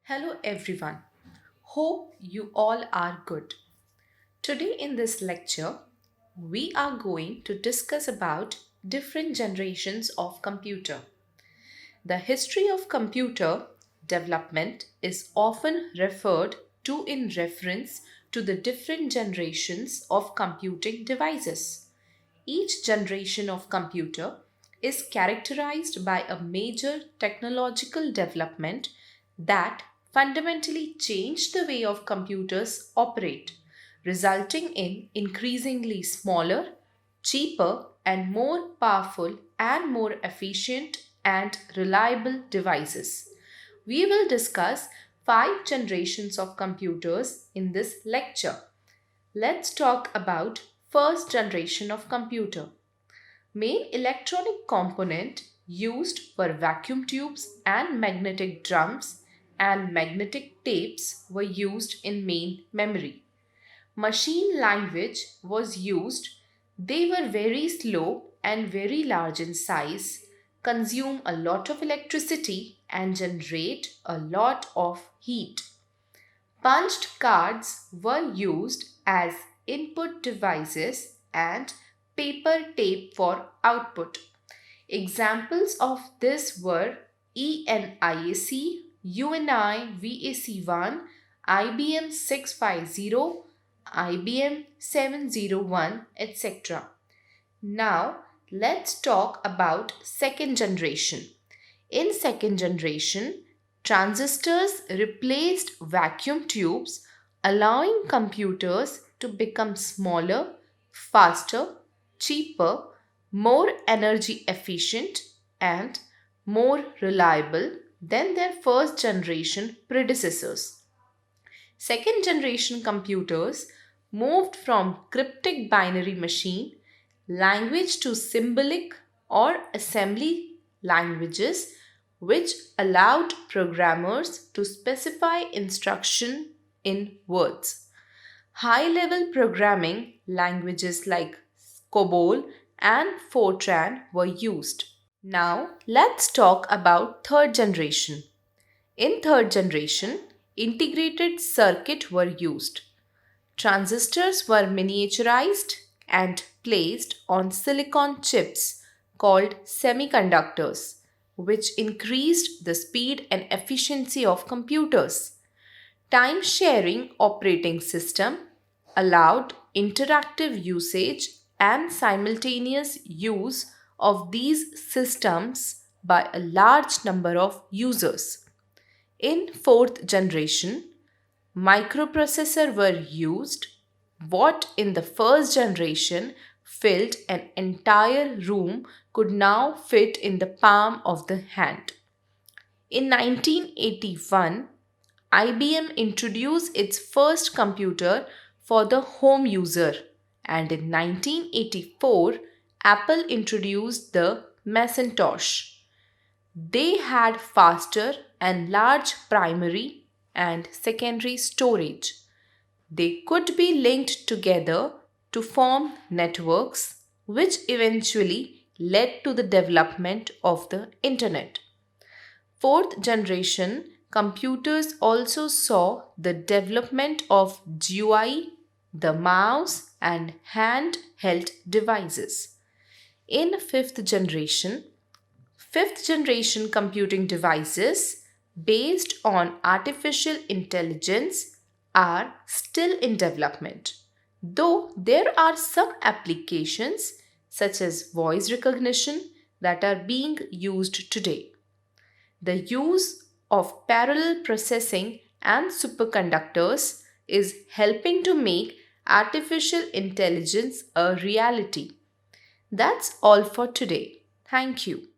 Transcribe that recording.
Hello everyone. Hope you all are good. Today in this lecture, we are going to discuss about different generations of computer. The history of computer development is often referred to in reference to the different generations of computing devices. Each generation of computer is characterized by a major technological development that fundamentally changed the way of computers operate, resulting in increasingly smaller, cheaper, and more powerful and more efficient and reliable devices. We will discuss 5 generations of computers in this lecture. Let's talk about first generation of computer. Main electronic component used were vacuum tubes and magnetic drums, and magnetic tapes were used in main memory. Machine language was used. They were very slow and very large in size, consume a lot of electricity and generate a lot of heat. Punched cards were used as input devices and paper tape for output. Examples of this were ENIAC, UNI VAC1, IBM 650, IBM 701, etc. Now, let's talk about second generation. In second generation, transistors replaced vacuum tubes, allowing computers to become smaller, faster, cheaper, more energy efficient, and more reliable than their first generation predecessors. Second generation computers moved from cryptic binary machine language to symbolic or assembly languages, which allowed programmers to specify instruction in words. High level programming languages like COBOL and Fortran were used. Now, let's talk about third generation. In third generation, integrated circuit were used. Transistors were miniaturized and placed on silicon chips called semiconductors, which increased the speed and efficiency of computers. Time sharing operating system allowed interactive usage and simultaneous use of these systems by a large number of users. In fourth generation, microprocessor were used. What in the first generation filled an entire room could now fit in the palm of the hand. In 1981, IBM introduced its first computer for the home user, and in 1984, Apple introduced the Macintosh. They had faster and large primary and secondary storage. They could be linked together to form networks, which eventually led to the development of the Internet. Fourth generation computers also saw the development of GUI, the mouse, and handheld devices. In fifth generation computing devices based on artificial intelligence are still in development, though there are some applications such as voice recognition that are being used today. The use of parallel processing and superconductors is helping to make artificial intelligence a reality. That's all for today. Thank you.